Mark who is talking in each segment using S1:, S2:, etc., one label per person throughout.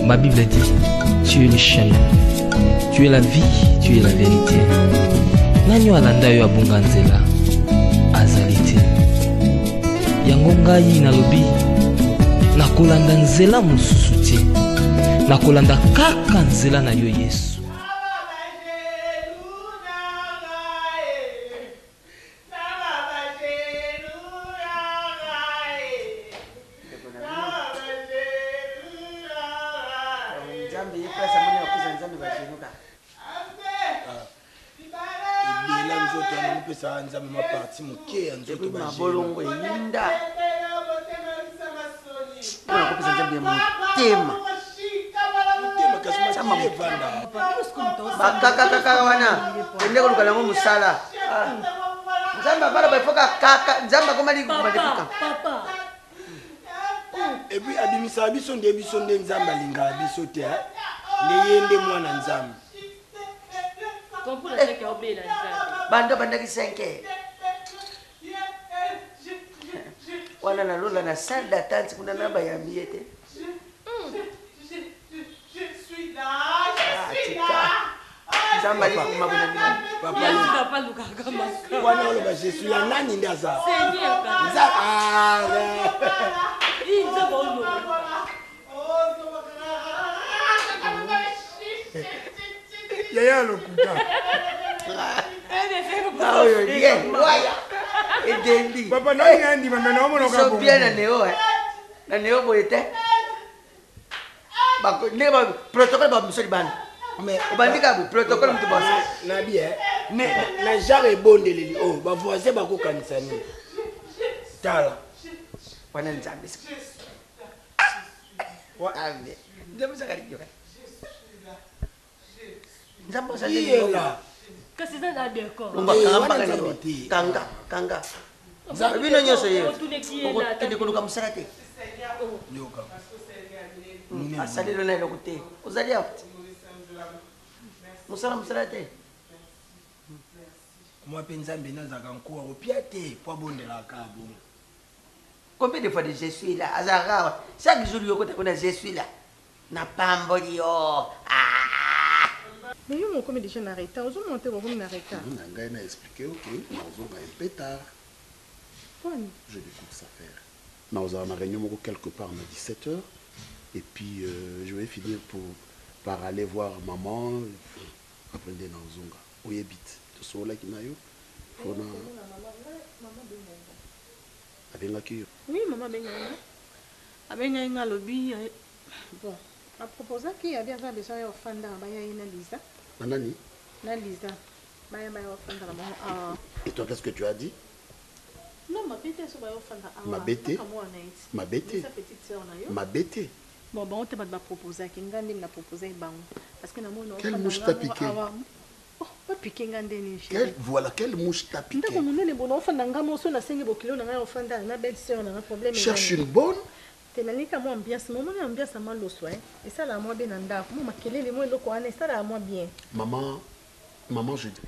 S1: Ma Bible dit, tu es le chemin, tu es la vie, tu es la vérité. Nanyo alanda yo abunga nzela azali te. Yango ngai nalobi nakolanda nzela mosusu te. Nakolanda kaka nzela na yo Yesu.
S2: Bolongo yinda ona kopesa nzambe motema bakaka wana ende koluka nango musala nzambe bala bafoka kaka nzambe komali kumadepika
S3: et puis abimisa biso nde nzambe alinga biso te nde yende mwana nzambe
S2: bando bandaki 5 wana na lola na salle d'attente kuna na bayambi ete nzamba li kuma kuna ni
S3: papa wana oloba je suis la nani ndaza yaya lokuta
S2: oyo ye waya edendi
S3: papa nani andi mama na omo loka
S2: so bien na neo boete bako ne ba protocole ba musoli ban mais obandika bu protocole mtu boss
S3: na bien na genre ebondeleli oh ba voisin bako kanisa ni tala
S2: wana nzambe wa ave nzambe sakari joka nzambe sakari joka
S4: kasi na d'accord
S2: kanga bino nyoso ye okende koluka musala te asalelo na eloko te ozali awa musala te
S3: moi mpe nzambe nazaka nkuwa kopia te po abondelaka bongo
S2: combien de fois de je suis là azaka chaque jour yokota kuna je suis là na pamboli yo
S5: mais yo moko déjà na retard ozo monter ko na retard
S6: ngai na expliquer OK nazoba un peu tard je découvre ça faire naoza na réunion moko quelque part à 17h et puis je vais finir par aller voir maman après de nazonga oyebit to sola kinayo fona abengaki yo
S5: oui maman benga lobi bon a proposé qu'il y avait besoin de fanda baya ina Lisa
S6: nani
S5: na Lisa baya fanda maman
S6: et toi qu'est-ce que tu as dit
S5: non ma bête so baya fanda
S6: ma bête
S5: sa petite sœur na yo
S6: ma bête
S5: bon on te ba proposer ki ngandi na proposer bango parce que na mona
S6: quelle mouche t'a piqué
S5: oh pas piqué ngandi ni
S6: voilà quelle mouche t'a piqué
S5: ndako monene bono fanda ngamo so na sengi bokilo na ngai fanda na belle sœur na problème
S6: cherche une bonne
S5: tenanika moi ambiance maman ambiance malo so et ça la moi bien ndako moi makelele moi loko ana ça la moi bien
S6: maman je dis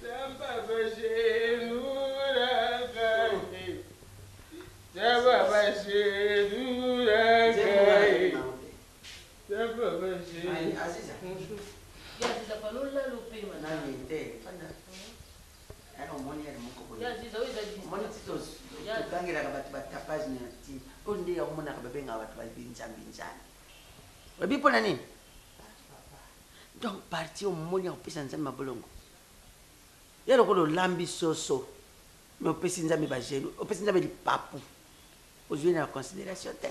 S2: donc parti au moni opesa nzambe bolongo yalo ko lambi soso mais opesa nzambe ba jelu opesa nzambe di papu ozwi na considération te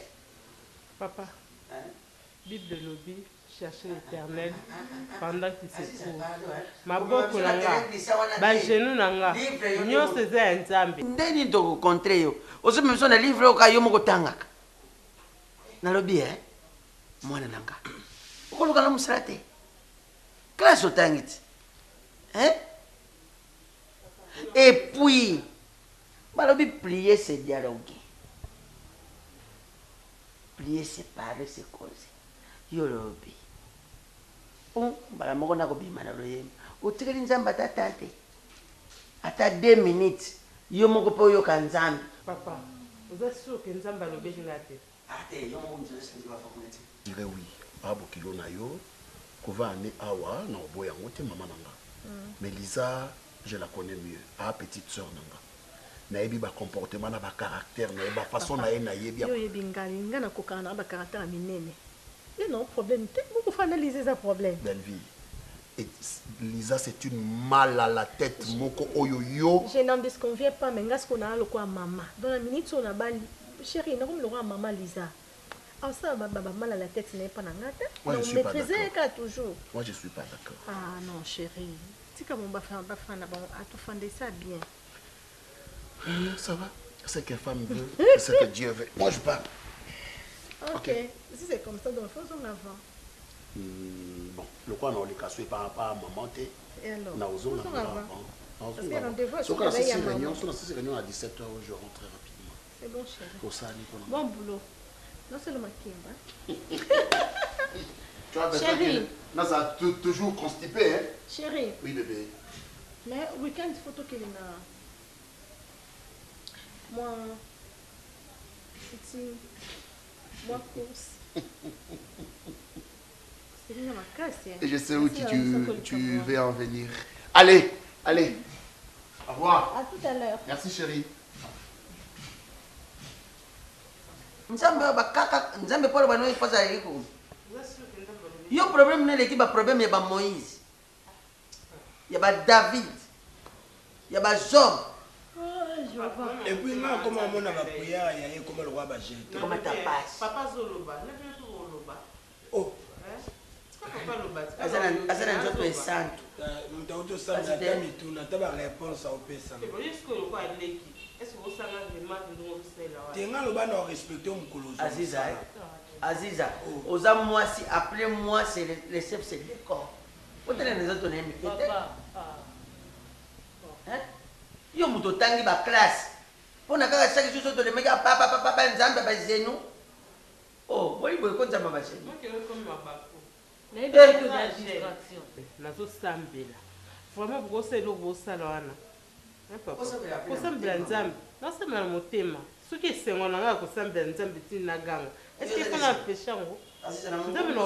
S7: papa Bible lobby chercher l'éternel pendant qu'il se trouve maboko nanga ba genou nanga nyonso eza ya nzambe
S2: ndeni to contre yo ozo memso na livre ka yo moko tangaka na lobi mwana nanga okoluka na mosala te classe otangi ti et puis balobi plier ce dialogue plier séparer se cause yo lobi mbala moko nakobima na loyemba otikeli nzambe ata tante ata 2 minutes yo moko mpe oyoka nzambe.
S7: Papa, oza sûr ke nzambe alobeli nga te?
S2: Ate yo moko nzambe bafakonga te.
S6: Dire oui abokilo na yo kova ane awa na oboya yango te mama nanga. Mais Lisa, je la connais mieux. A petite sœur nanga. Nayebi ba comportement na ba caractère na ba façon na ye na yebi.
S5: Yo yebi ngali nga na kokana na ba caractère minene. Il non problème te beaucoup faut analyser ça problème.
S6: Belle vie. Et Lisa c'est une mal à la tête moko oyoyo.
S5: Je n'en disconviens pas mais ngas qu'on a le quoi maman. Dans la minute on a bali chérie, na comme le roi maman Lisa. Ah ça baba mal à la tête n'est pas nangata.
S6: Moi je suis pas d'accord.
S5: Toujours.
S6: Moi je suis pas d'accord.
S5: Ah non chérie. Si comme on va faire na bon à tout fonder ça bien.
S6: Ça va. C'est que femme veut, c'est que Dieu veut. Moi je pars.
S5: Ok. Si c'est comme ça, donc faisons avant.
S6: Bon, le quoi non les casse pas maman té.
S5: Et alors?
S6: Faisons
S5: avant. Parce qu'il y a rendez-vous.
S6: Sur la réunion à 17h, je rentre très rapidement.
S5: C'est bon chérie.
S6: Pour ça,
S5: bon boulot. Non seulement Kimba.
S6: Tu vois,
S5: chérie.
S6: Là, ça a toujours constipé, hein?
S5: Chérie.
S6: Oui, bébé.
S5: Mais week-end, photo qu'il a. Moi, petit, moi, course. C'est bien ma casse.
S6: Et je sais où tu veux en venir. Allez, allez. Au revoir.
S5: À tout à l'heure.
S6: Merci, chérie.
S2: Nzambe bakaka nzambe pole bano ifoza yiko. Yo problème ne l'équipe ba problème ya ba Moïse. Ya ba David. Ya ba Job.
S3: Et puis moi comment on a ba prière ya ye comment le roi ba jeter.
S2: Comment ta passe?
S7: Papa Zoloba, na bien tout Zoloba.
S3: Oh.
S7: Papa Loba.
S2: Azana nzoto esantu.
S3: Mutauto sana tami tu na taba réponse au pesa.
S7: C'est bon, est-ce que le roi leki? Est-ce que vous savez vraiment que nous sommes là?
S3: Tenga lo ba na respecter mukolo.
S2: Aziza, oza mwasi après moi c'est le chef c'est le corps. Otele les autres ne mikete. Hein? Yo muto tangi ba classe. Pona kaka chaque jour to le meka papa nzambe ba zenu. Oh, boy ko nzamba ba zenu.
S7: Moi je veux comme ma bako.
S4: Mais il y a que la distraction.
S7: Nazo sambela. Vraiment pour ça le bosala wana. Kosambela nzambe. Nasambela motema. Soki esengo na nga kosambela nzambe tina ganga. Est-ce qu'il faut empêcher ngo? Nzambe no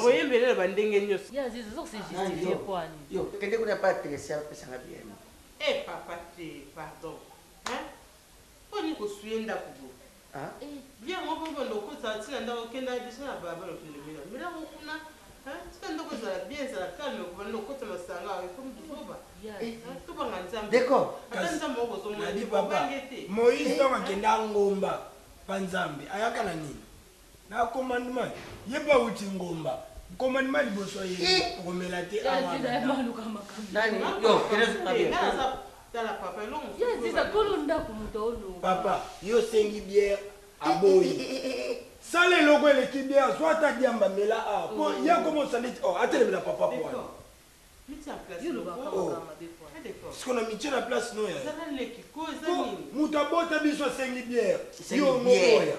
S7: koyembela bandenge nyonso.
S4: Il y a des autres c'est justifié quoi ni.
S2: Yo, kende kuna pas Teresa pesa bien.
S7: Eh papa te pardon. Hein? Oni ko suyenda kubo.
S2: Ah?
S7: Bien ngo bondo ko sa tina ndako kenda biso na baba lo kilemela. Mila ngo kuna hein? Tika ndako za bien za calme ko bondo ko tama sanga ko mduba.
S2: D'accord.
S3: Nadi papa Moïse donc akenda ngomba panzambe ayaka na nini na commandement yeba uti ngomba commandement liboso ye komela te awa
S2: nani yo papa yo sengi bière aboyi sale logo eleki bière soit ta diamba mela a po ya comment ça dit oh atelemela papa pour parce qu'on a mis la place non ya mutabota biso sengi bière yo moya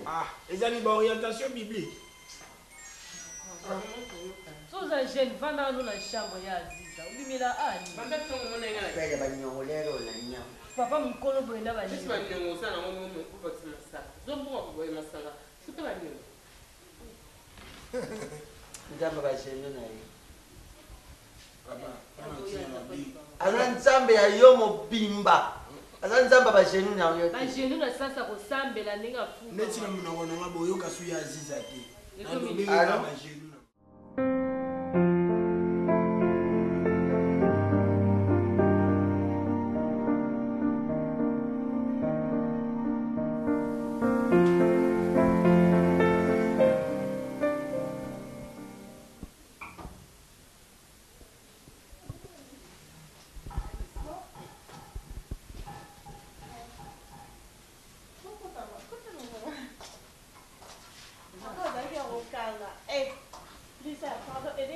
S2: ah ezali ba orientation biblique
S4: so za jeune vanda no na chambre ya Aziza ubimela ani
S7: banda tongo mona ngala
S2: kaya ba nyongolero la nyama
S4: papa mukolo boyenda ba
S7: ni ba nyongo sana ngomo ko batsima sa zombo ko boye masanga futa ba nyongo
S2: ndamba ba jeno na ye aza nzambe ya yo mobimba aza nzambe ba jeno na yo
S4: ba jeno na sasa ko sambela ninga fu
S3: neti na mona wana ngabo yo kasu ya Aziza te na dobi ba jeno
S8: Il y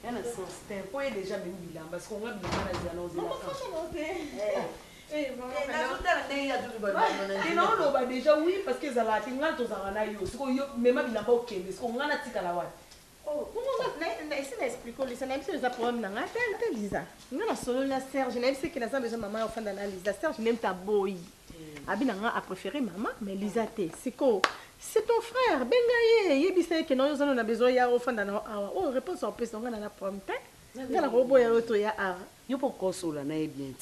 S8: a un sens. Pourquoi il y a déjà même bilan? Parce qu'on a bien la annonce. Non, non, déjà oui, parce que ça va être un peu de même bilan pas ok, parce qu'on a la tika la wa.
S5: Oh, esse na explico Lisa, na precisa problème na até Lisa. Não na solo na Serge, nem sei que na sabe já mamãe au fond da Lisa. Serge nem tá boy. Abi na a préféré maman, mais Lisa té. C'est ton frère, bengaye. Yebi sei que nós não na besoin ya au fond da oh réponse en plus on a na problème. Ngana robo ya auto ya a.
S8: Yo po kosola na bien.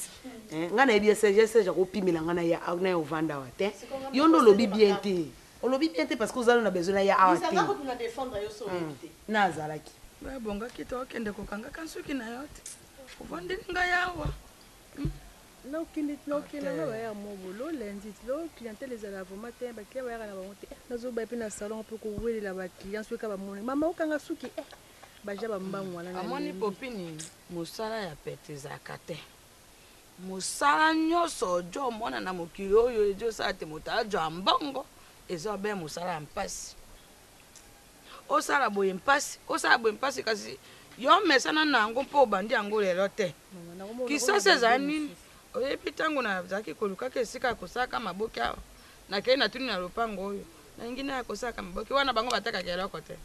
S8: Ngana bien Serge ko pimela ngana ya na ovanda wa té. Yo ndo lobi bien té. On l'a bien parce que vous avez besoin de faire
S5: ça. Ça va défendre yo
S8: Nazalaki.
S9: Ba bonga kito okende kokanga kansuki na yote. Uvande nga yawa.
S5: Non nga ya mobolo lundi lo clientèle les ala vraiment te ba client ya na bonte. Nazo ba pe na salon pour ko welela ba client soka ba moni. Mama okanga suki ba jaba mbangu wala na.
S9: Amoni popini musala ya pete zakate. Musala nyoso jo mona na mokili oyo ejo sa te motajo ambongo. Ezo be musala mpasi. Osala boye mpasi kasi yo mesana nango mpo bandi yango lelo te. Kisasa zani oyebi tango na zaki koluka ke sika kosaka maboki awa. Na kei na tuni na lopango oyo. Na ingine ya kosaka maboki wana bango bataka keloko te.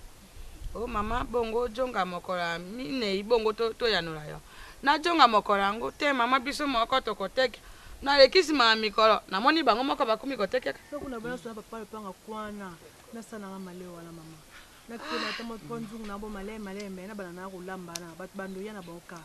S9: Oh mama bongo jonga mokola mine ibongo to yanula yo. Na jonga mokola ngo te mama biso moko tokoteke. Na lekisi ma mikolo na moni bango moko bakumi koteke.
S5: Kuna bana sana papa lepanga kwana na sana malewa na mama. Na kuna tamo ponzungu na bo male na bana na kulamba na bat bando yana boka.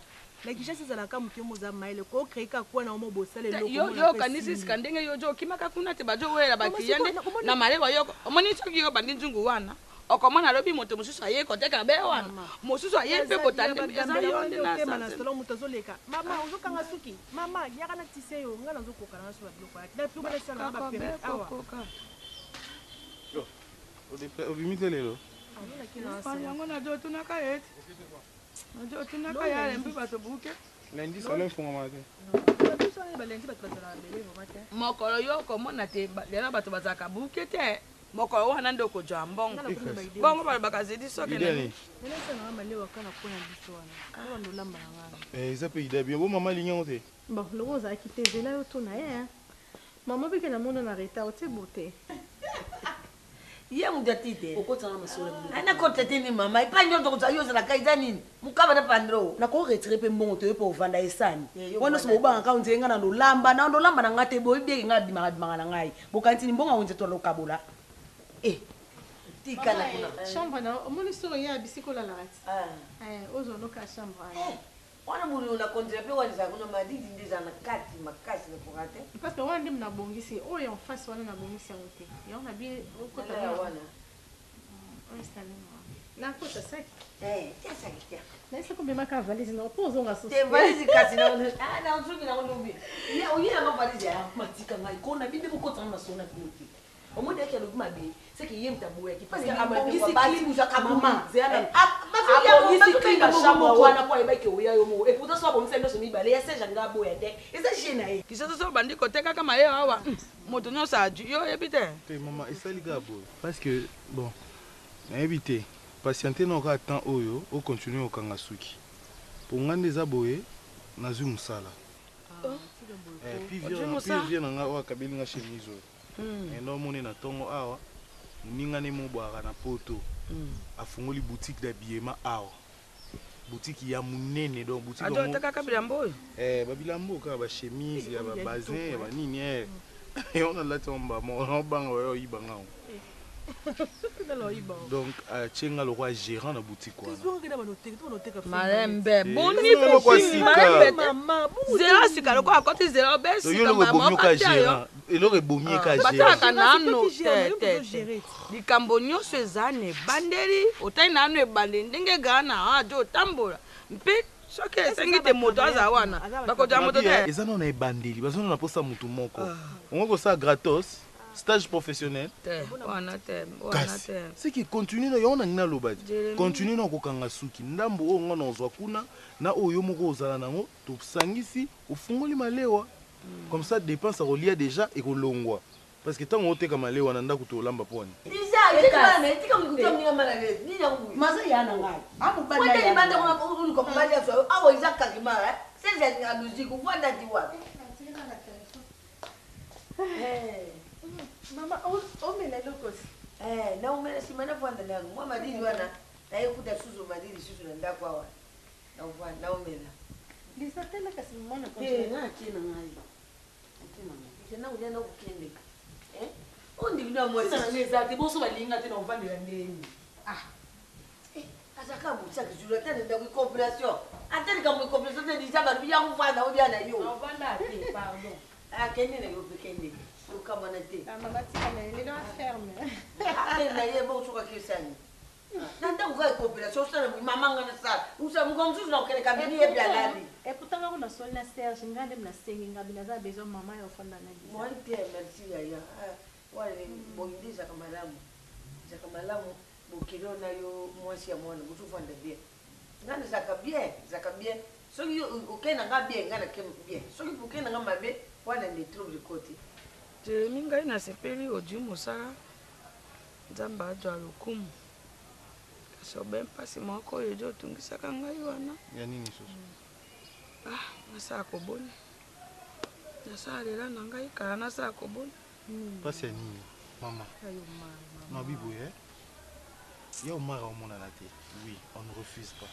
S5: Na kisha sasa la kama mtemo za maile ko kreika kwa na omo bosale loko.
S9: Yo kanisi skandenge yo jo kimaka kuna te bajo wela bakiyande na malewa yo. Omoni choki yo bandi njungu wana. Okomana lobi moto mususu aye koteka be wana. Mususu aye pe botande eza yo ndina
S5: sana. Na salon mutazoleka. Mama uzokanga suki. Mama yaka na tise yo ngana zokoka na so biloko ya. Na plus bana sana ba pere awa.
S6: Yo. Obimite lelo.
S9: Yango na jo tunaka yeti. Na jo tunaka ya mbi bato buke.
S6: Lundi salon fonga mate.
S9: Mokolo yo komona te lelo bato bazaka buke te. Mokolo wana ndo ko jambongo. Bongo bala bakazidi soke na.
S5: Nene sana malewa kana kona biso wana. Ndo lamba ngana.
S6: Ça peut aider bien. Bon maman lignon te.
S5: Bon, le rose a quitté Zena yo tona ya. Maman beke na mona na reta ote bote.
S2: Ye mudatite.
S8: Okotana masolo.
S2: Ana kotete ni mama. Ipa nyoto kutayoza na kaida nini? Mukaba na pandro.
S8: Na ko retire pe mbongo te po vanda esani. Wana so ba account yenga na lamba na ngate boy beke nga bimanga na ngai. Bokanti ni mbongo unje to lokabola.
S2: Tika na kuna.
S5: Chambre na omoni soro ya bisiko la rat. Ozo no ka chambre.
S2: Wana muri una kontra pe wani za kuna madidi ndiza na kati makasi na kurate.
S5: Parce que wana ndim na bongisi oyo en face wana na bongisi ya wote. Ya ona bi okota wana. Na kota sek.
S2: Tia sek.
S5: Na isa kombe maka valise na opozo nga so.
S2: Te valise kasi na na usuki na ngobi. Ya uyi na valise ya matika ngai kona binde ko kota na sona kuti. Omo de ke lo mabe. C'est que yem tabu ya parce que abongisi clean uja kama zeana abongisi clean ba chambre wana kwa ibaki oya yo mo et pourtant so abongisi ndo so mi bale ese janga boya te ese jena e
S9: kisasa so bandi koteka kama yo awa moto no sa yo ebite
S6: te mama esali gabo parce que bon na ebite patienter na ka temps oyo o continuer okanga suki pour ngande za boye na zu musala puis vient nga wa kabili nga chemise eno moni na tongo awa ningane mobwaka na poto afungoli boutique d'habillement awa boutique ya munene donc boutique
S9: ajo taka bilambo
S6: babilambo ka ba chemise ya ba bazin ya ba nini on a la tomba mo banga yo ibanga donc chenga le roi gérant na boutique quoi
S9: malembe boni malembe zero sika loko akoti zero besi
S6: kama mama gérant eloko ebomi ka gérant
S9: bataka nano te likambo nyonso ezane bandeli otai nano ebande ndenge gana ajo tambola mpe soki esengi te moto aza wana bakota moto te
S6: eza nano ebandeli bazona na posa mutu moko ongo kosa gratos stage professionnel c'est qui continue na yona ngina lobadi continue na kokanga suki ndambo o ngona ozwa kuna na oyo moko ozala nango to sangisi ofungoli malewa comme ça dépense a relia déjà et kolongwa parce que tant oteka malewa na ndako to lamba poni
S2: déjà
S8: Masa ya na ngai. Amu banda
S2: Wanda
S8: ya.
S2: ni banda kwa ulu kwa mbali ya swa. Awo izaka kimara. Sasa ni aluzi kufanda diwa.
S5: Mama, omela lokosi.
S2: Na umela simana fanda nangu. Mwa madini wana. Na yekuta susu madini susu na ndakwa wa. Na ufanda na umela.
S5: Lisa tela kasi mwana kwa.
S2: Na tena ngai. Tena uliana ukende. Undi kuna mwezi.
S8: Sasa ni zati boso balinga tena uvande ya ndeni.
S2: Asaka mutsa kizulu tena nda ku compilation. Atani kama compilation tena disaba biya kufanda uliana yo.
S8: Uvanda ati pardon.
S2: Kende na yo pekende. Kama na te.
S5: Mama tika na ile na ferme.
S2: Na ye bo soka kisani. Nanda uka compilation sana mama ngana sa. Usa mgomzu na ukene kabini ye bya lali.
S5: Ekutanga kuna sol na Serge ngande mna sengi ngabi na za bezo mama ya ofanda na Lisa.
S2: Moi te merci ya. Wale bondiza kamalamu. Zakamalamu bukilo na yo mwasi ya mwana kutufanda bien. Ngana zaka bien. Soki ukena nga bien ngana kem bien. Soki ukena nga mabe wana ni trouble de côté.
S9: Jeremi ngai nasepeli odi mosala nzambe ajwa lokumu kasi obe mpasi moko oyo edi otungisaka ngai wana
S6: ya nini susu
S9: nasala koboni nasala lela na ngai kala nasala koboni
S6: mpasi ya nini mama mabibo ye ya omara omonana te oui on ne refuse pas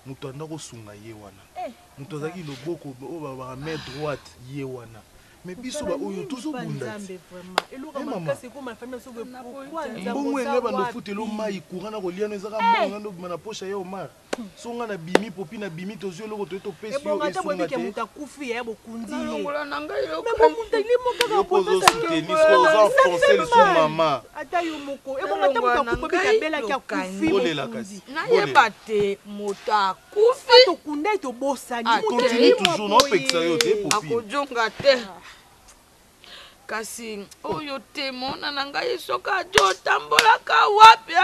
S6: moto anda kosunga ye wana moto azalaki loboko oyo babaka main droite ye wana mais biso baoyo tozobunda mbongo engai bandofutela omai courant na koliano ezaka mbongo nga ndobima na posha ye omar so nga na bimi popi na bimi tozwi eloko toye topesi yo esunga
S9: nalongola na ngai
S6: ozoenfonce lisu mama olela kasi
S9: nayeba te moto akufi
S6: continue toujours naopekisa yo te popi
S9: akojonga te kasi oyo te mona na ngai soki ajo otambolaka wapi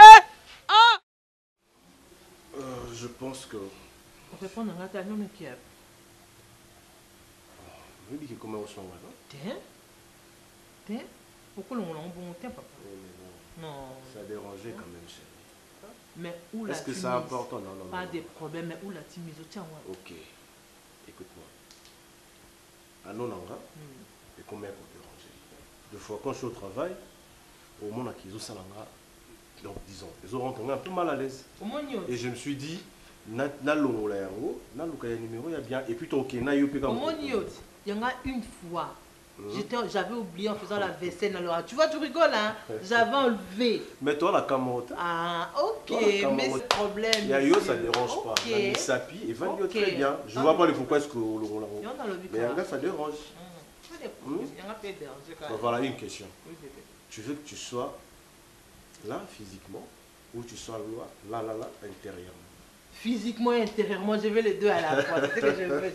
S6: je pense que
S7: répondre à ta non qui est
S6: je dis que comment on s'en va
S7: T'es pourquoi on a un bon temps papa non
S6: ça a dérangé quand même chérie
S7: mais où la
S6: est-ce que c'est important non
S7: pas de problème mais où la timide tiens
S6: ok écoute-moi à non nanga et combien pour déranger deux fois quand je suis au travail au monde à Kizo Salanga donc disons ils auront un peu mal à l'aise et je me suis dit na longola yango na luka ya numéro ya bien et puis ton ok na yo pe comme
S7: il y en a une fois j'avais oublié en faisant la vaisselle alors tu vois tu rigoles hein j'avais enlevé
S6: mais toi la camotte
S7: ok mais ce problème
S6: ya yo ça dérange pas mais sapi et va dire très bien je vois pas le pourquoi est-ce que longola mais yanga ça dérange voilà une question tu veux que tu sois là physiquement ou tu sois là intérieurement
S7: physiquement et intérieurement je veux les deux à la fois c'est ce que je veux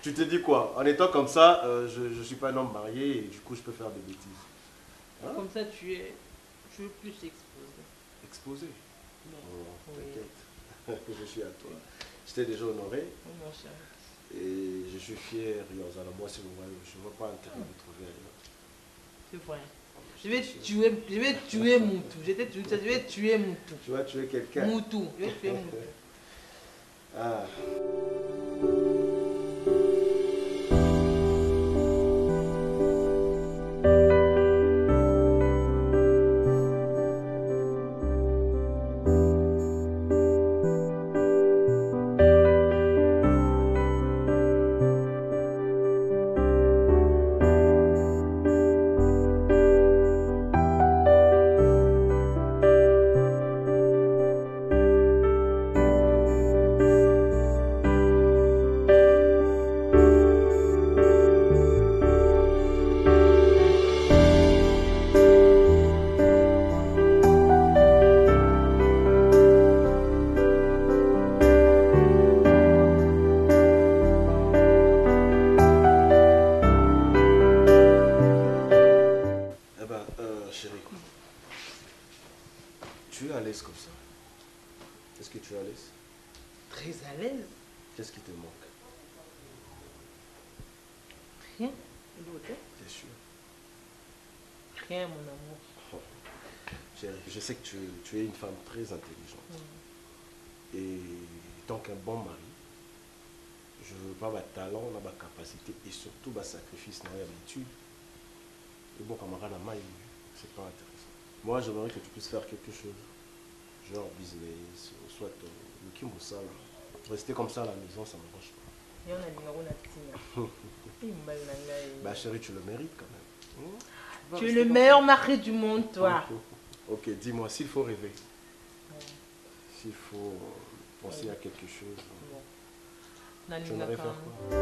S6: tu te dis quoi en étant comme ça je suis pas un homme marié et du coup je peux faire des bêtises
S7: comme ça tu es plus exposé
S6: non t'inquiète je suis à toi je t'ai déjà honoré
S7: mon cher
S6: et je suis fier moi c'est moi je ne vois pas intérêt de trouver ailleurs
S7: c'est vrai je vais tuer Moutou. Je vais tuer Moutou.
S6: Tu vas tuer quelqu'un.
S7: Moutou. Je vais tuer Moutou.
S6: Ah. Tu es à l'aise comme ça? Est-ce que tu es à l'aise?
S7: Très à l'aise.
S6: Qu'est-ce qui te manque?
S7: Rien. D'autre.
S6: T'es sûr?
S7: Rien, mon amour.
S6: Oh. Chérie, je sais que tu es une femme très intelligente. Et tant qu'un bon mari, je ne veux pas ma talent, ma capacité et surtout ma sacrifice dans l'habitude. Et bon, camarade, c'est pas intéressant. Moi, j'aimerais que tu puisses faire quelque chose. Genre business, soit le Kimoussa. Rester comme ça à la maison, ça ne m'arrange pas. Bah chérie, tu le mérites quand même.
S7: Tu es le meilleur mari du monde, toi.
S6: Ok, dis-moi, s'il faut rêver, s'il faut penser à quelque chose, tu aimerais faire quoi?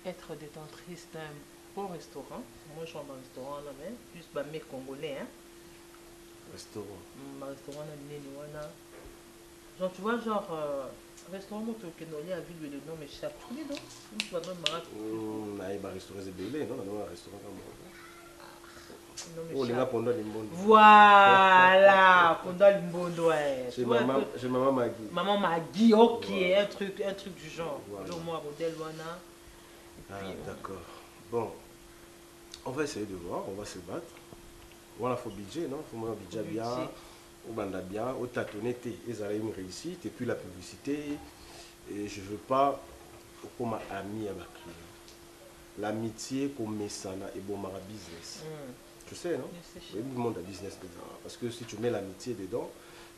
S7: Être détentrice d'un bon restaurant. Moi, je suis en restaurant, là, mais plus mes Congolais. Hein.
S6: Restaurant.
S7: Restaurant, genre, tu vois, genre, restaurant, au Kenoli, à Ville, le nom m'échappe. Tu connais, non? Tu vas même restaurant,
S6: c'est belé, non? Un restaurant comme oh, les gars, Ponda Limbondo.
S7: Voilà, Ponda Limbondo, ouais.
S6: J'ai maman Magui.
S7: Maman Magui, ok, voilà. un truc du genre.
S6: Voilà.
S7: Le moi, Rodel, Wana.
S6: Ah, d'accord. Bon, on va essayer de voir, on va se battre. Voilà, il faut budget, non? Il faut un budget bien, au banda bien, au tâtonner, ils allaient une réussite, et puis la publicité. Et je ne veux pas comme ami à ma client. L'amitié comme messana et bon mara business. Tu sais, non? Oui, le monde a business dedans. Parce que si tu mets l'amitié dedans,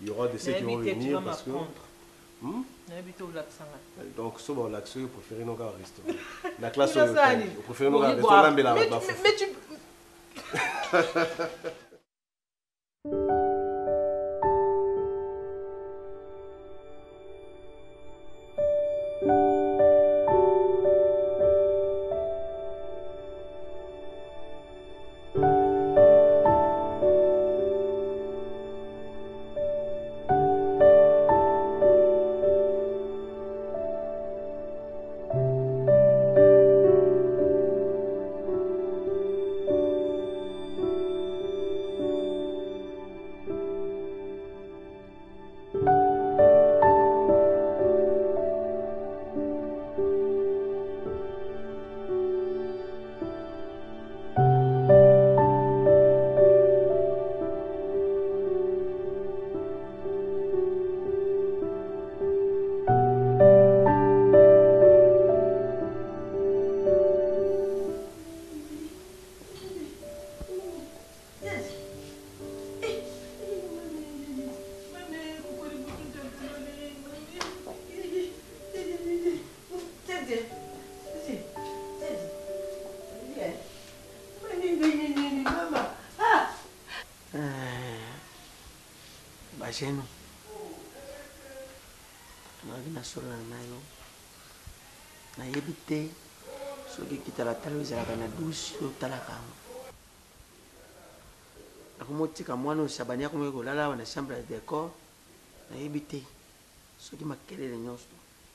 S6: il y aura des ceux qui vont venir parce que. Donc, si on l'accès, vous préférez nous au restaurant. La classe au local. Vous préférez nous au restaurant, mais tu.
S2: bajeno nalaki nasolana na yo nayebi te soki kitalatala ezalaka na douce oyo otalaka yango nakomotika mwana oyo sabani akomoki kolala awa na chambre ya décor nayebi te soki makelele nyonso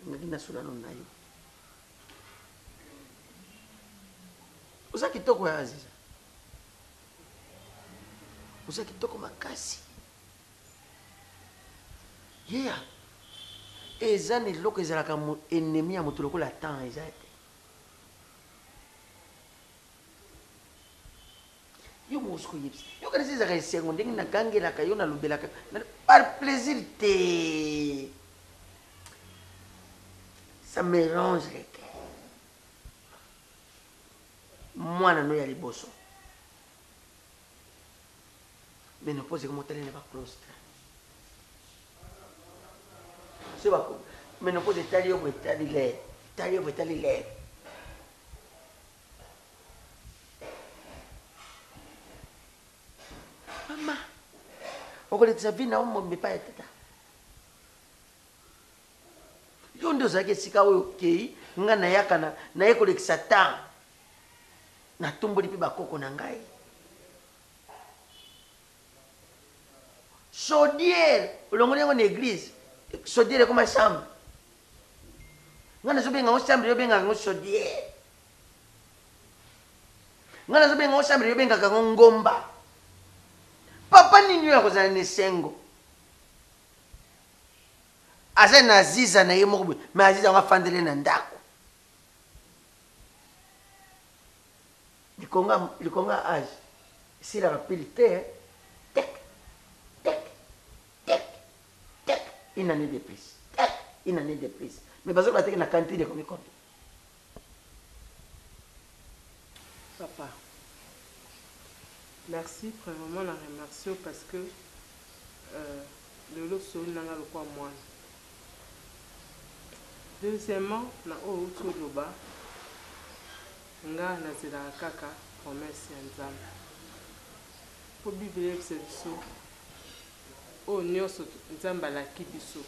S2: nalaki nasolana na yo oza kitoko ya aziza oza kitoko makasi yeya eza na eloko ezalaka ennemi ya moto lokola temps eza te yo mosuku yebisi yo kanisi ezalaka esengo ndenge nagangelaka yo nalobelaka par plaisir te ça mélange les cœurs mwana no ya liboso ménopause ekomotalene baclostre so bako ménopause etali yo bo etali lere etali yo bo etali lere mama okolekisa vi na omombe pa ya tata yo nde ozalaki esika oyo okei nga nayaka naye kolekisa temps natumboli mpe bakoko na ngai chaudière olongoli yango na église chaudière ekoma chambre nga nazobenga ngo chambre yobengaka ngo chaudière nga nazobenga ngo chambre yobengaka ngo ngomba papa nini oyo akozala na esengo aza na aziza na ye moko boye me aziza yango afandele na ndako likonga age esilaka pili te tek tek tek tek une année de plus tek une année de plus mais bazokola teke na cantine ekomi kombi
S7: Papa, merci vraiment la remercie parce que le lot sur n'a pas le quoi moi. Deuxièmement, na o toloba nga na zela kaka promesse ya nzambe. Po Bible biso o nyonso nzambe alaki biso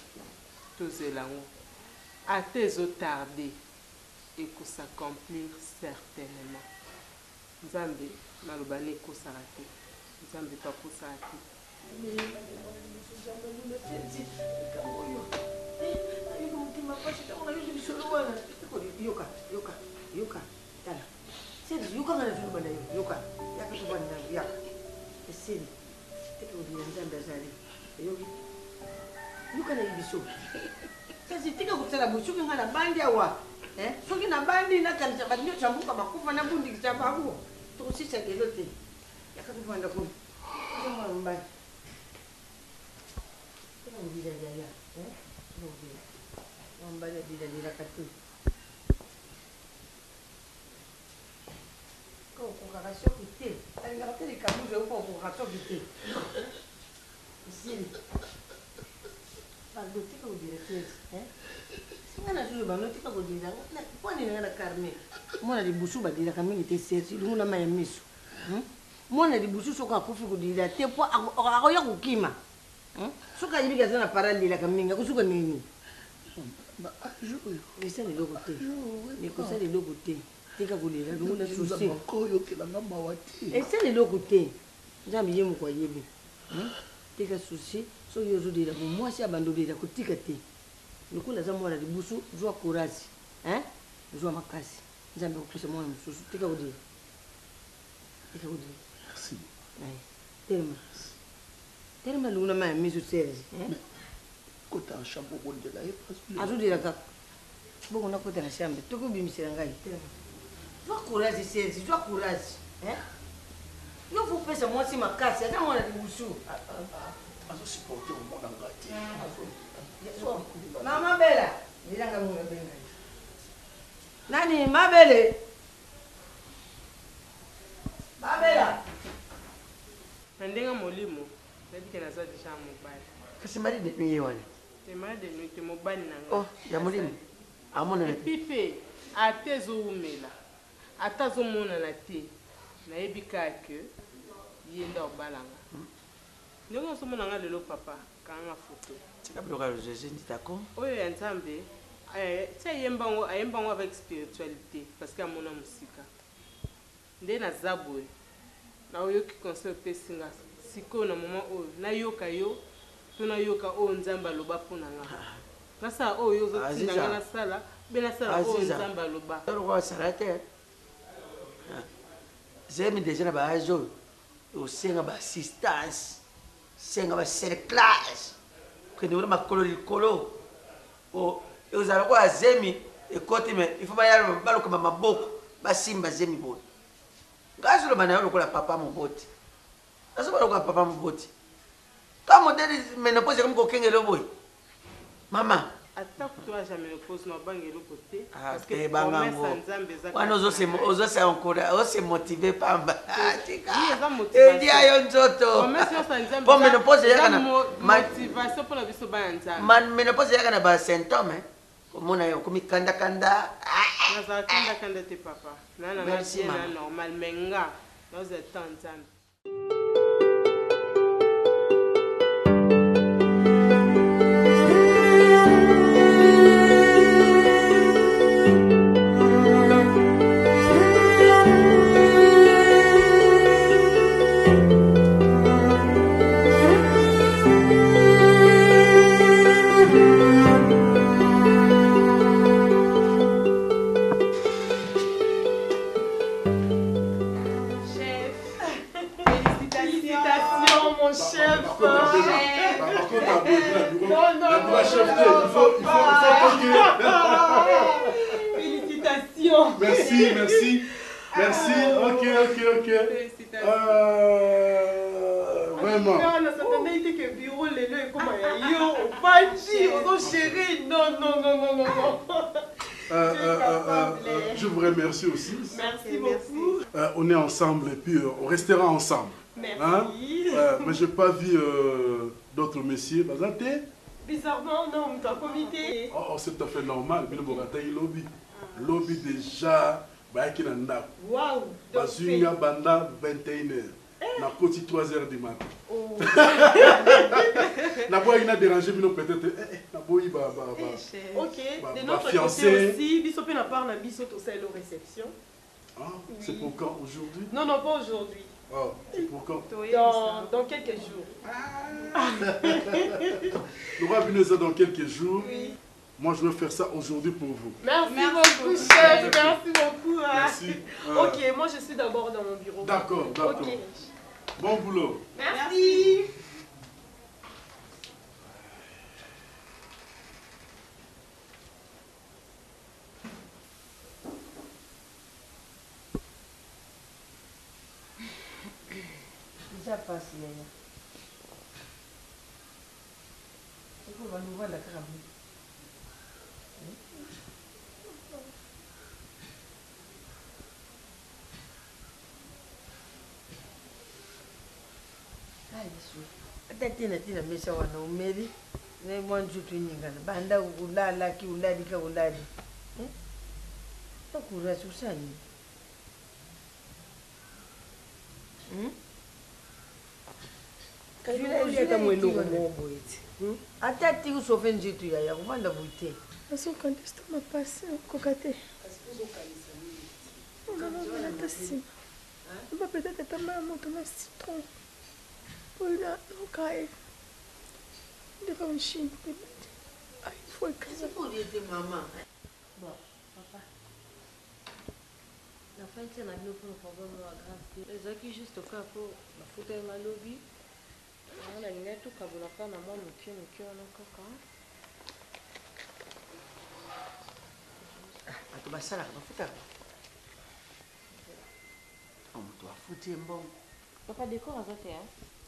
S7: tozela ngo. Ate ezotarde ekosaccomplir certainement. Nzambe maloba ne ekosala te nzambe pakosala te
S8: tika kutsala busuki nga na bandi awa soki na bandi nakanisa bato nyonso ambuka bakufa na bundikisa bango tokosisa lelo te yaka kuvanda kuna omwana mbali tika kudidadaya mbali adidadilaka te kokokaka soki te alingaka te likabuze okokokaka soki te esili tika kudira tezi ngana suyo bano tika kodira poni ngana karme mona libusu badira kamingi te sersi lungu na maya miso mona libusu soka kufi kodira te po akoya kukima soka yibika sana paralila kamingi kusuka nini
S6: ba ajoyo
S8: esali loko te nekosali loko te tika kodira lungu na susi
S6: koyo kelanga mawati
S8: esali loko te nzambi yemu kwa yebe tika susi so yozo dira bo mwasi abandolira kutika te lokola za mwana libusu zwa courage zwa makasi nzambe kupesa mwana mususu tika kodira
S6: merci
S8: telema luna maya miso serge
S6: kota chambre bondela ye pas
S8: azodira kaka boko na kota na chambre tokobimisela ngai telema zwa courage serge zwa courage yo fopesa mwasi makasi ata mwana libusu
S6: azosupporte omona ngati
S8: Mama Bella, nilanga munga benga. Nani Mabele? Mabela.
S7: Nandenga molimo, nabike naza deja mobali.
S2: Kasi mari de nuit wana.
S7: Te mari de nuit te mobali nanga.
S2: Oh, ya molimo. Amona na
S7: pipe, atezo umela. Atazo mona na te. Na ebika ke yenda obalanga. Ndongo somo nanga lelo papa, kanga foto.
S2: Tika bloka le Jésus dit d'accord.
S7: Oyo ya nzambe, ayembango avec spiritualité parce que amona musika. Nde na zabwe. Na oyoki conseil pesinga siko na moment oyo na yoka yo to na yoka o nzamba loba pona nga. Nasa oyo zo tinanga na sala, bena sala o nzamba loba.
S2: Toro kwa salate. Zemi déjà na ba ajo. O senga ba assistance. Senga ba cerclage. Que nous ma colori colo. O uzala kwa zemi e kote me ifuma yalo balo kama maboko ba simba zemi bo. Ngazo lo bana lokola papa moboti. Ngazo balo kwa papa moboti. Kama modeli menopause kama kokengelo boy. Mama,
S7: ata kutoa jamais le pose no bangelo côté
S2: parce que bangango. Wana ozose encore, ose motiver pamba. Tika. E dia yo nzoto. Bon menopause yaka na
S7: motivation pour la biso ba nzambe.
S2: Man menopause yaka na ba symptôme. Komona yo komikanda kanda.
S7: Naza kanda te papa. Nana na bien normal menga. Nous étant nzambe.
S5: mon chef. Félicitations.
S6: Merci, merci. Merci, ok. Vraiment.
S5: Non, ça t'avait été que bureau, les deux, comment yo, Panchi, on chéri. Non.
S6: Je vous remercie aussi.
S5: Merci beaucoup.
S6: On est ensemble et puis on restera ensemble.
S5: Merci.
S6: Hein? Mais je n'ai pas vu d'autres messieurs. Bazate?
S5: Bizarrement, non, on t'a comité.
S6: Oh, c'est tout à fait normal. Mais le lobby. Lobby déjà, qui n'a pas.
S5: Waouh!
S6: Bazunia Banda 21h. Na côté 3h du matin.
S5: Oh.
S6: Na boy il a dérangé mais peut-être na boy
S5: OK, de notre
S6: fiancé.
S5: côté aussi, biso n'a pas na biso to celle réception.
S6: Ah, c'est pour quand aujourd'hui?
S5: Non, pas aujourd'hui.
S6: Oh, c'est pour quand?
S5: Dans quelques jours.
S6: Nous revenons dans quelques jours.
S5: Oui.
S6: Moi, je vais faire ça aujourd'hui pour vous.
S5: Merci beaucoup, chef. Merci beaucoup.
S6: Merci.
S5: Ok, moi je suis d'abord dans mon bureau.
S6: D'accord.
S5: Okay.
S6: Bon boulot.
S5: Merci.
S8: Déjà passé, Yaya. On va nous voir la carabine. tina mesa wana umeli ne mwanju tunyingana banda ulala ki uladi ka uladi takura susani kajula mwendo kumombo iti atati kusofe njitu yaya kuvanda buite
S5: asokandista mapasi kokate ata nsima ba peut-être etamba ya moto na citron olia nokaye ndeka mshini pebati aifo ekaza
S8: poliete mama
S4: bon papa na fin tia na bino mpona problème ya grave te ezalaki juste ka mpo bafuta ye malobi na ngai tokabonaka na mwa moke wana kaka
S2: bato basalaka bafutaka moto afuti ye mbongo
S4: papa décor aza te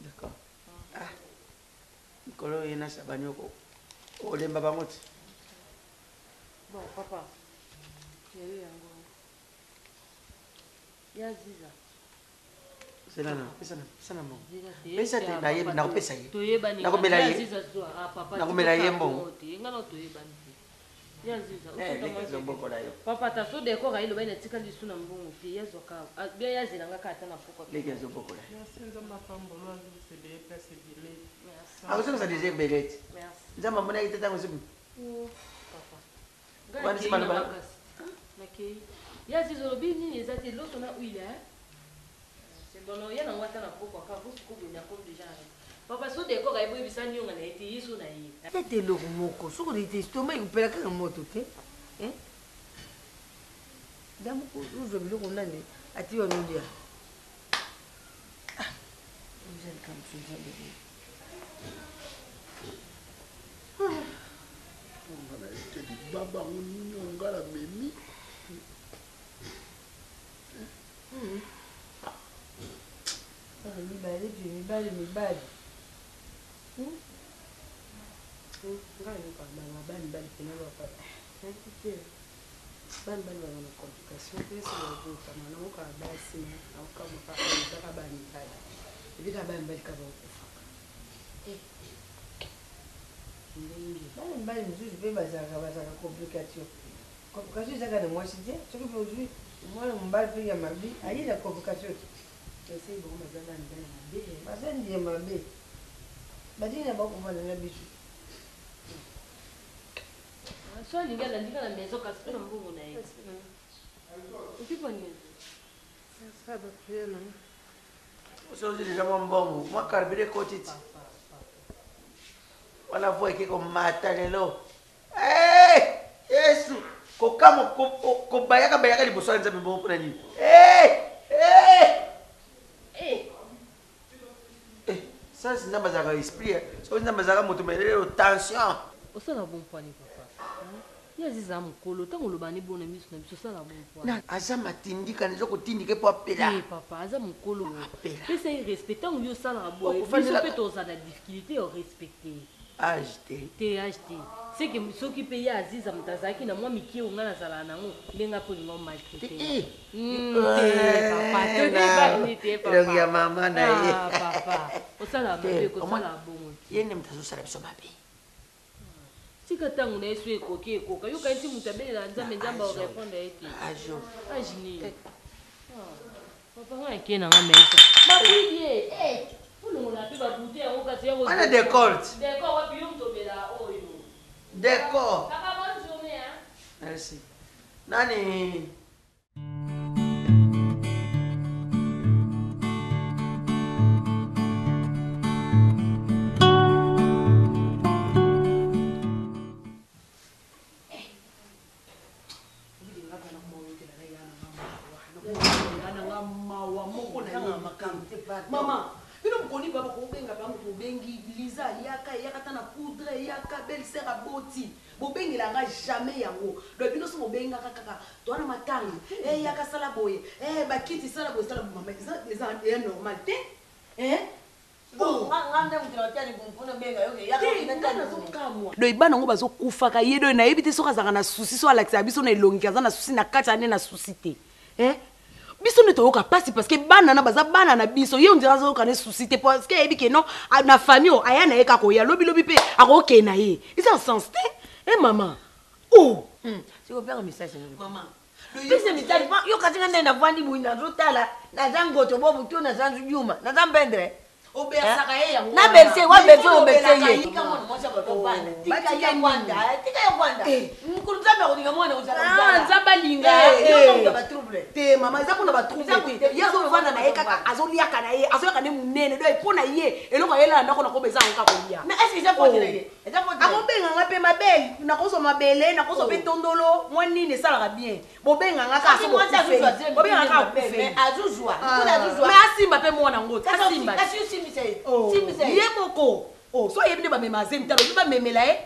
S2: d'accord mikolo oyo na sabani olemba bango ti
S4: bon papa yeyo yango ya ziza
S2: pesana mbongo pesa te nayebi nakopesa ye nakomela ye mbongo
S4: yazizabokola yo papa taso décor ayiloba ina tika lisu na mbongo te yazwaka bia yazelangaka ata na pokwa
S2: leki azobokola
S7: Merci.
S2: akosokosa deja ebeleti nzambe amoni ayite ntango esibu
S4: yaziza olobi nini eza te loso na huile c'est bon ya nango ata na pokwa kaka vosikobwenya comme déjà papa so décor ayeboyebisani yonga na ye te yiso na ye
S8: tete eloko moko soki olite stoma ekopela kaka moto te damoko ozwa biloko nani ati wanolia
S6: baba ngala memi
S8: mibali
S7: bani pena bapapa bani bana na complication pe so babuta mana muka basi na ukamuka ezaka bani bani ebika bani bali ka bakufa
S8: bani mosusu mpe bazalaka complication ezaka na mwasi te soki mpe ozwi mwana mobali mpe ya mabe aye na complication
S7: ese bongo baza bani bani mabe
S8: bazandi ya mabe badingi na bakovanda na biso
S4: so alingi alandika na maison kasi mpe na mbongo na ye okipani
S2: osozi deja mwa mbongo mwa karibire kotiti wana vo eke komata lelo yesu kokamo kobayaka liboso ya nzambe mbongo mpona nini Ça c'est dans bazaka esprit. Ça dans bazaka moto mais tension.
S4: Au ça la bon point papa. Il y a des âmes colo tant on le bani bon ami sur nous ça la bon point.
S2: Na azama tindika nzo kotindike po apela.
S4: Eh papa, azama colo. Mais c'est respectant on yo ça la bon.
S2: Il
S4: faut peut to ça la difficulté au respecter.
S2: Acheter.
S4: T'es acheté. C'est que ceux qui payent Aziz à Mutazaki na moi miki on a sala na ngo lenga po ngo maltraité. Papa, t'es papa.
S2: Donc ya maman na ye.
S4: Papa. Au ça la bon ko ça la bon.
S2: Yene mtazo sala biso mabe.
S4: Sika tangu na yesu ekoki ekoka yo kanti mutabela nzambe nzamba o répondre ete.
S2: Ajo.
S4: Ajini. Papa nga kena nga mesa. Mabuye
S2: On a des cordes. D'accord.
S4: Bonne journée, hein.
S2: Merci. Nani.
S8: Maman, il ne connaît pas pourquoi on bengi Lisa yaka yaka tana poudre yaka belle-sœur à boti. Bo bengi la nga jamais yango. Le bino so mo benga kaka. To na matangi. Yaka sala boye. Ba kiti sala boye sala maman. C'est normal té. loyeba nango bazokufaka ye doyo nayebi te soki azalaka na susi so alakisaka biso na elongi aza na susi na kati ane na susi te biso nde toyoka pasi parce que bana na baza bana na biso ye ondira azoyoka ne susi te parce que ayebi ke non na famille o aya na ye kaka oya lobilobi mpe akokee na ye eza sens te mama sikopeka message mama pese mitali yo katinga nde navandi boyi nazotala naza ngoto bobu to naza yuma naza mbendre obesaka ye yango na berse wa berse obese ye tika mwana mwasa batobana tika ya kwanda mkulunza ba kodinga mwana uzala nzamba linga yo ba trouble te mama za kuna ba trouble te yezo vanda na ye kaka azoliaka na ye azoyaka ne munene do epona ye eloko yela ndako na kobeza ngo kakolia mais est-ce que ça faut dire eza faut dire akobenga ngape mabele na koso mabele na koso pe tondolo mwani ne sala bien bobenga ngaka so bobenga ngaka kufe azuzwa kuna azuzwa mais asimba pe mwana ngoti asimba ye moko so yebinde bamema azemi talo biba memela ye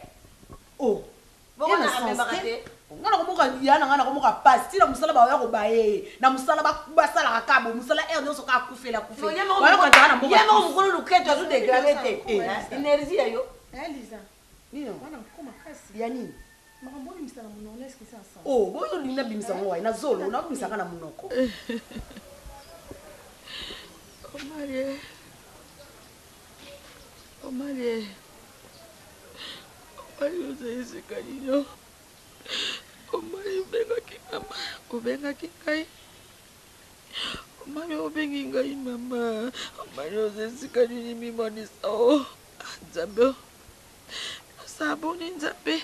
S8: ngana komoka yana ngana komoka pasi tina musala baoya kobaye na musala basalaka kabo musala ere nyonso kaka kufela yemoko mokolo luketo azo degrade te énergie ya yo Lisa ya nini boyo lina bimisa ngo wayi na zolo nabimisaka na munoko
S9: Omalie, uzaisika nino. Omalie ubenga kingai. Omalie ubengi ngai mama. Omalie uzaisika nini mimoni sao. Nzambe. Sabuni nzambe.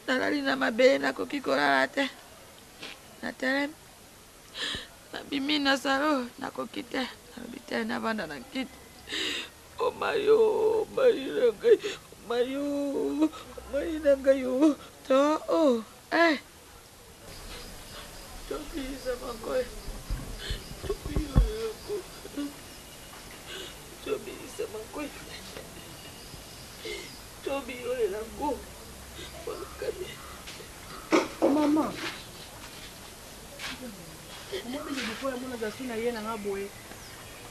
S9: Nalali na mabele na kokikola te. Na terem. Na bimi na salo na kokite. Na bite na banda na kit. Oh Mario, Mario nangayo, to Tobi sama koi, Tobi oleh langku,
S5: Mama, mo bili bukola mona za suna yena ngaboye.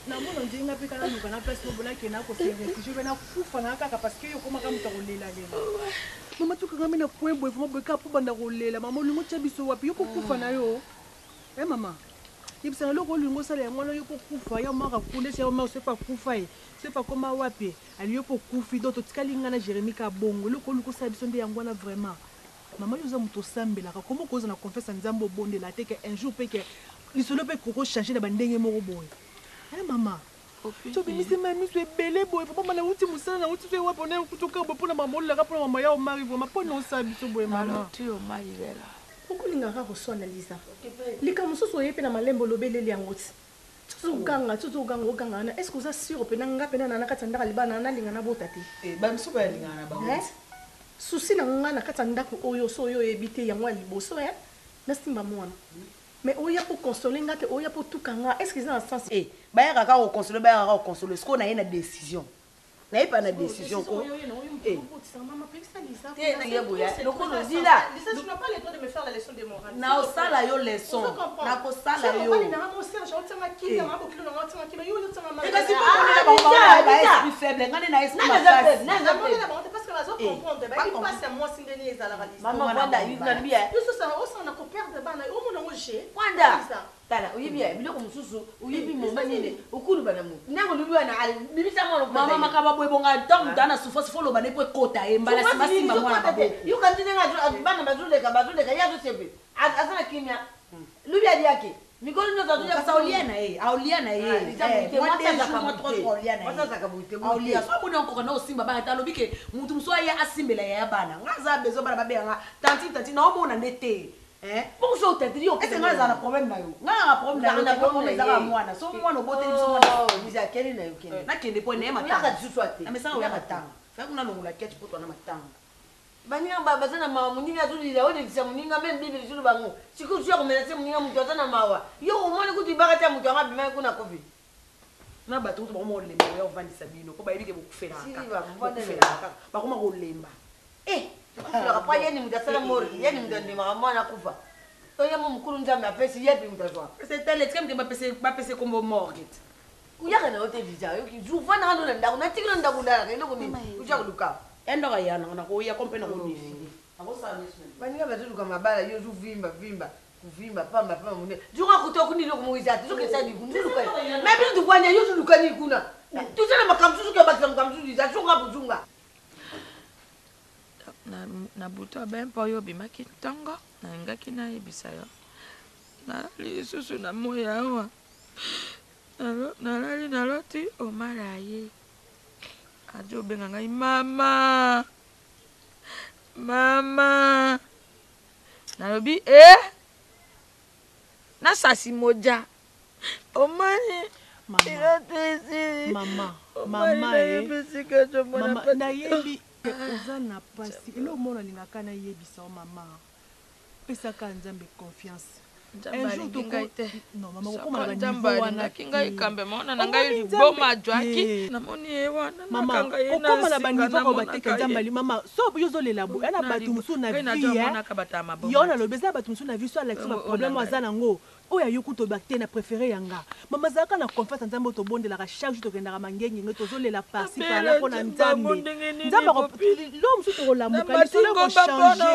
S5: Na mona ndinga pika na nuka na place mobona ke na ko se refugee bena kufa na kaka parce que yo koma ka muta kolela lela mama tuka ngami na kwembo ifuma boka po banda kolela mama lungo tsabiso wapi yo ko kufa na yo mama ibisa loko lungo sala ya mwana yo ko kufa ya mara kunde se mama se pa kufa se pa koma wapi ali yo ko kufi do to tikalinga na Jérémie ka bongo loko luko sala biso nde yangwana vraiment mama yo za muto sambela ka komo koza na confesse nzambo bonde la te que un jour pe que lisolo pe koko changer na bandenge moko boy mama to bimisi mami so ebele boye papa na uti musala na uti so wapo na kutoka bopo na mama olaka po na mama ya o mari vraiment po no sabi so boye mama
S9: ti o mari vela
S5: okolinga ka ko sona Lisa lika mususu yepe na malembo lobeleli yango ti tuzo ganga na est-ce que ça sûr pe na ngape na na katanda libana na linga na bota te
S8: ba msuba ya linga na ba
S5: susi na nga na katanda ko oyo so yo ebite yango liboso na simba mwana Mais oya pour consoler ngate, oya pour tout kanga. Est-ce que c'est dans le sens
S8: Eh, bah y'a au consoler, bah y'a au consoler. Ce qu'on a une décision. N'a pas une décision quoi. Eh.
S5: Maman, puis ça Lisa.
S8: Donc on dit là.
S5: Lisa, tu n'as pas le temps de me faire la leçon de morale.
S8: Na osala yo leçon. Na ko sala yo.
S5: Pas na mo serge, on t'a maquillé, na mo kilo na t'a maquillé, yo t'a maman.
S8: Et que si pas esprit faible, ngane na esprit faible.
S5: Parce que la zone comprendre, bah il passe à moi singeni ezala Lisa.
S8: Maman Wanda, il na bien.
S5: Yo ça on a ko perdre bana, o mo na ngoshe.
S8: Wanda. Tala, uyibia biloko mususu, uyibi moma nini, ukulu bana mu. Nango lubiwa na ali, bibisa mo lo. Mama makaba boy bonga donc dana souffrance folo bana po kota e mbala simba mwana babo. You can tell nga bana bazuleka ya zo sebe. Azana kimya. Lubia diake. Mikolo ndo za tuja sauliana auliana aulia so bona nkoka na osimba bana talobike mutu mso ya asimbela ya bana ngaza bezo bana babenga tanti na omona ndete. Pour ça, tu dis, est-ce que tu as un problème là? Non, un problème là, on a un moine. So, moi, on botte, on dit à quel est le n'a qu'un des points, n'est-ce pas? Mais ça, on a matin. Fait qu'on a la quête pour toi, on a matin. Bania babazana ma muninga tu dira odi kisa muninga même bibi zulu bango. Siku sio kumeleza muninga mtozana mawa. Yo umone kuti bakati mtu angabi mai kuna kofi. Na batu tu bomo lemba yo vandi sabino ko bayibike bokufela aka. Bakoma ko lemba. Kwa yeni mtasala mori, yeni mtandima mwana kufa. Oya mukuru nzambe apesi yepi mtazwa. C'est tel extrême que ba pese kombo morgue. Uyaka na hotel visa yo ki juva na ndo ndako na tikira ndako ndala kendo kuni. Uja kuluka. Endo ga yana na ko ya kompena ko nifi. Abosa nisme. Baninga batuluka mabala yo juvimba kuvimba pamba mune. Junga kutoka kuni loko muiza tuzoke sadi kunuluka. Mebi ndukwane yo tuluka ni kuna. Tuzana makamsusu ke bakamsusu za junga bujunga.
S9: Na buto abe mpo yo bimaki ntongo na ngaki na ebisa yo na lisusu na moya awa nalali naloti omara ye ajo benga ngai mama nalobi na sasi moja omani
S5: mama nayebi oza na pasi elo mona lingaka na yebisa o mama pesaka nzambe confiance un jour to non mama okoma na niveau wana
S9: kinga ikambe mona na ngai liboma jwaki namoni ewana
S5: mama okoma na baniveau ko bateka nzambe li mama so yozo lela bo ana batu musu na vie yo na lobeza batu musu na vie so Alex ba problème aza nango oya yokuto bakte na préféré yanga mama zaka na confiance nzambe to bondelaka chaque jour to kendaka mangengi ngoto zolela pasi pala pona nzambe lo musu to lamuka lisolo ko changer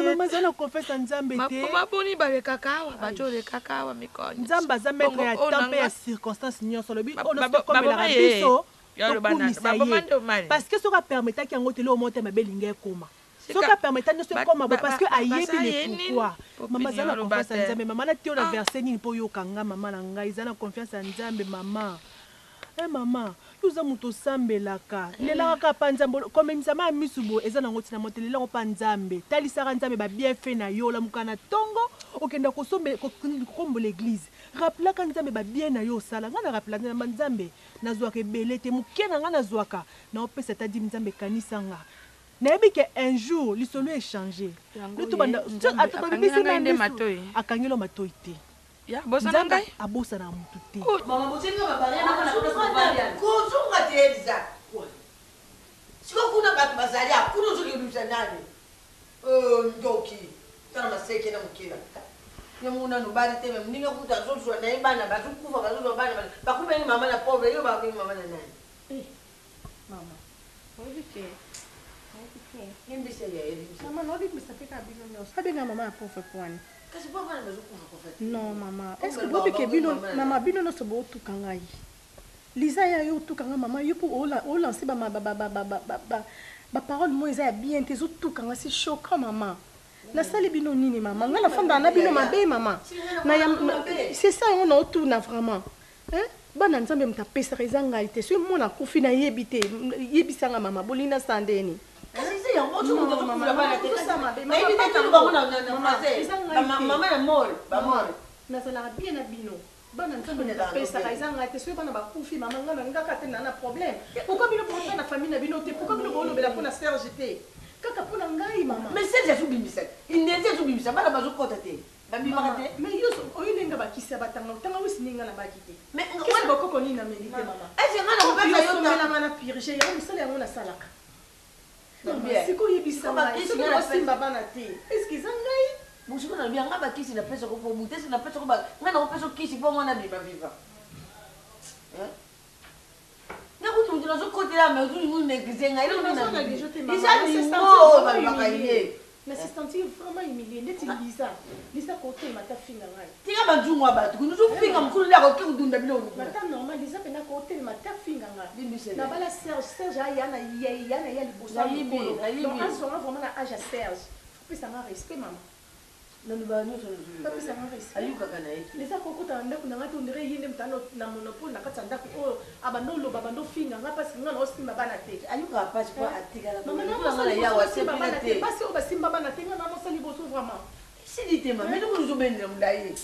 S5: mama zana confiance nzambe te
S9: mama boni ba kakawa bajole kakawa mikonyo
S5: nzambe za mettre ya temps ya circonstance nyonso lobi ono se comme la biso parce que ça va permettre qu'il y ait un autre monte ma belingue koma ça va permettre de se comme parce que ayebi le pourquoi maman zana confiance en nzambe maman na tio na verset ni po yo kanga maman na ngai zana confiance en nzambe maman maman nous avons tout sambelaka lelaka pa nzambe comme nzama misubo eza na ngoti na moteli la pa nzambe talisaka nzambe ba bien fait na yo la mukana tongo okenda ko sombe ko kombo l'église rappelaka nzambe ba bien na yo sala ngana rappela na nzambe nazwaka belete mukena ngana zwaka na opesa tadi nzambe kanisanga nayebi ke un jour lisolo échanger le tout banda atobibisi na akangelo matoi te
S9: ya bosa na ngai
S5: abosa na mutu te
S8: mama mutinga babari na kuna kuzunga teza siko kuna batu bazali akuna zuki bimsa nani ndoki tana maseke na mukira nyamuna no bari teme mninga kuta zozo na ibana bazukufa bazuzo bana bakube ni mama na pauvre yo bakube mama na nani
S5: mama obike
S8: Nimbise ya elibise.
S5: Mama no bimisa peka bino no. Sabe na mama pauvre kwani.
S8: Kasi pauvre na bazukufa ko fait.
S5: Non mama, est-ce que bobike bino mama bino no sobo tukanga yi. Lisa ya yo tukanga mama yo pour lancer ba parole moi ça bien tes autres tukanga c'est choquant maman. Na sali bino nini mama, ngana fanda na bino mabe mama. Na c'est ça on a tout na vraiment. Hein? Bana nzambe mtapesa rezanga ite. So mona kufi na yebite, yebisanga mama bolina sandeni.
S8: Kasi ya moto mundo tukufula bana te. Na yebite tu ba mona na mama na mol, ba mol.
S5: Na sala bien na bino. Bana nzambe mtapesa rezanga ite. So bana ba kufi mama ngana ngaka te na problème. Pourquoi bino pour na famille na bino te? Pourquoi bino bolo bela pour na Serge te? Kaka pour na ngai mama.
S8: Mais c'est déjà sous bimisa. Il n'était sous bimisa, bana bazokota te.
S5: Mais yo oyo nga bakisi batanga tanga wisi ninga na bakite. Mais ngwana bokoko ni na melite mama.
S2: Est-ce ngana ko pesa yo
S5: na mana purger ya musala yango na salaka. Siko yebisa ma siko simba bana te. Est-ce que zangai?
S8: Musiko na bien nga bakisi na pesa ko po mutesi na pesa ko ba ngana ko pesa kisi po mwana biba viva. Na ko tu zo côté là mais tu nous négliger nga ile na. Isa ni mo ba bakaye.
S5: Mais c'est senti vraiment humilié. N'est-ce pas Lisa? Lisa côté mata finga ngai.
S8: Tika banjungwa batu. Nous finga mkulu la ko kudunda bilo.
S5: Mata normal Lisa pena côté mata finga ngai. Na bala Serge yana ya libosa. Donc en ce moment vraiment na âge à Serge. Puis ça m'a respect maman.
S8: Non ba nous ça.
S5: Puis ça m'a respect.
S8: Ayuka kana eti.
S5: Lisa kokota ndako na ngati ondire yinde mtano na monopole na kati ndako o abando lo babando finga nga parce que ngana osimba bana te.
S8: Ayuka pas pour atika la.
S5: Maman na ya wase bana te. Parce que basimba bana te ngana mo sali boso vraiment.
S8: Si dit maman, mais nous nous obéissons mdaye,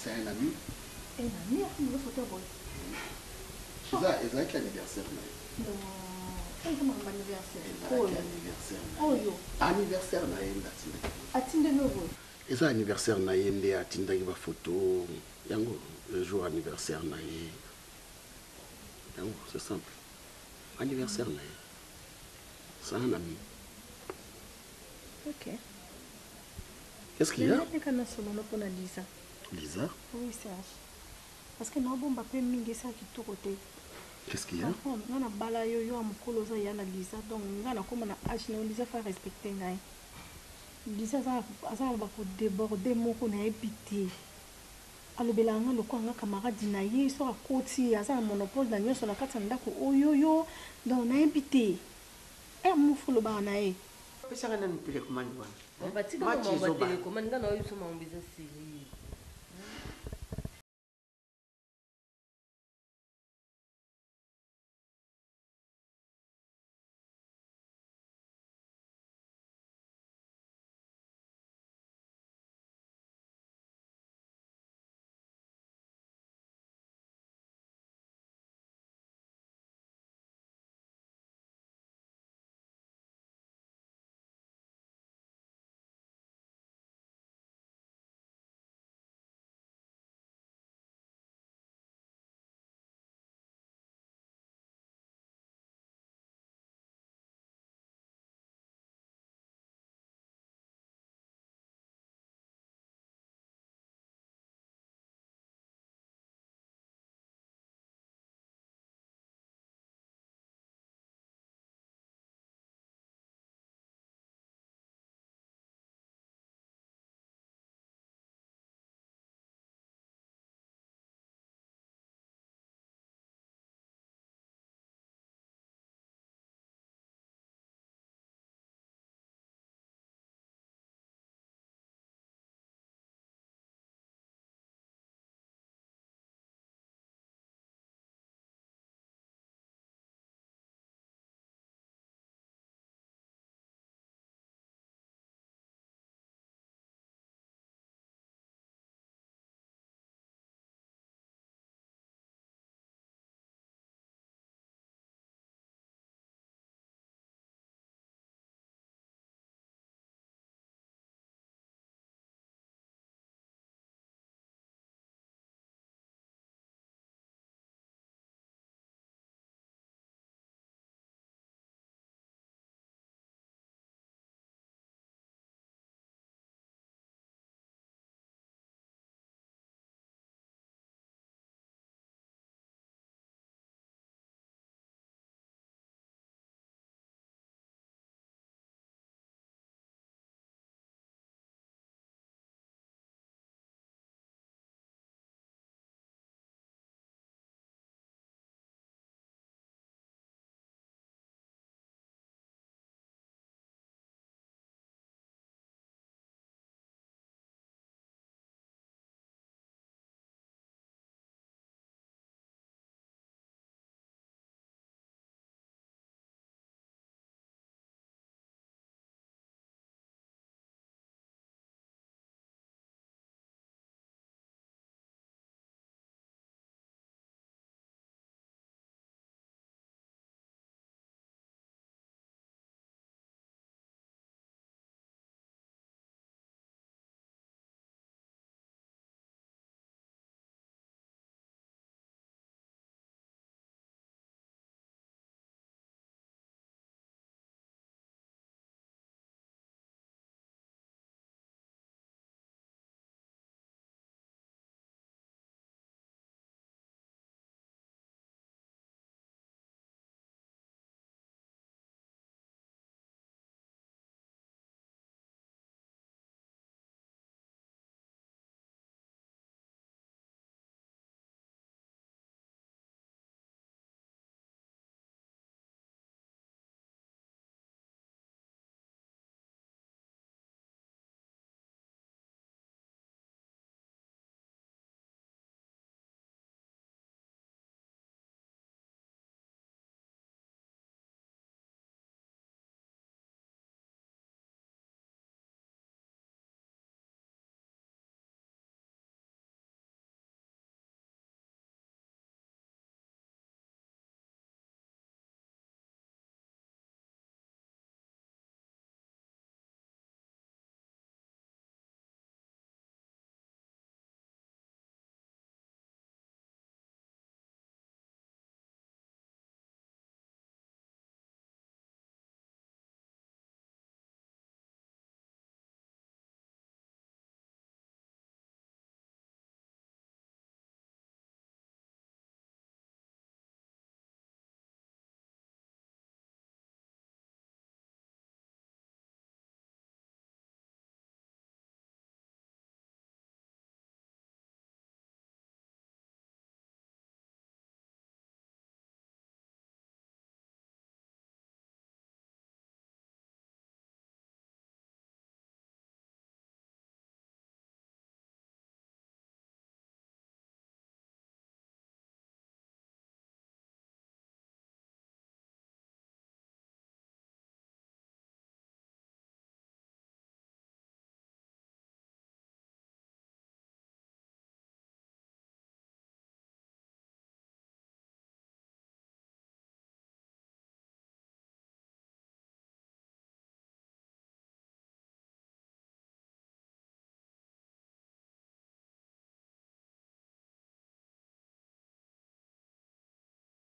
S6: C'est un ami.
S5: Un ami a fait une photo boy.
S6: C'est ça, c'est l'anniversaire.
S5: Non, c'est mon anniversaire.
S6: Anniversaire na yenda tinda.
S5: Atinde nouveau.
S6: Et ça anniversaire na yenda atinda ki ba photo. Yango le jour anniversaire na yé. Yango c'est simple. Anniversaire na yé. C'est un ami.
S5: OK.
S6: Qu'est-ce qu'il y a?
S5: Lisa.
S6: Lisa?
S5: Oui, Serge. Parce que nous avons pas mis ça qui tout côté.
S6: Qu'est-ce qu'il y a?
S5: On a balayé yo amukolo za yana Lisa donc on a comme na âge na Lisa faut respecter ngai. Lisa ça va ko déborder moko na épité. Alobela nga lokwa nga camarade na ye so akoti asa na monopole na nyoso na kati ndako oyoyo donc na épité. Mufulo ba na ye.
S2: Pesa kana nipile commande bwana.
S4: Batika mo ba télécommande ngana oyo so ma mbiza siri.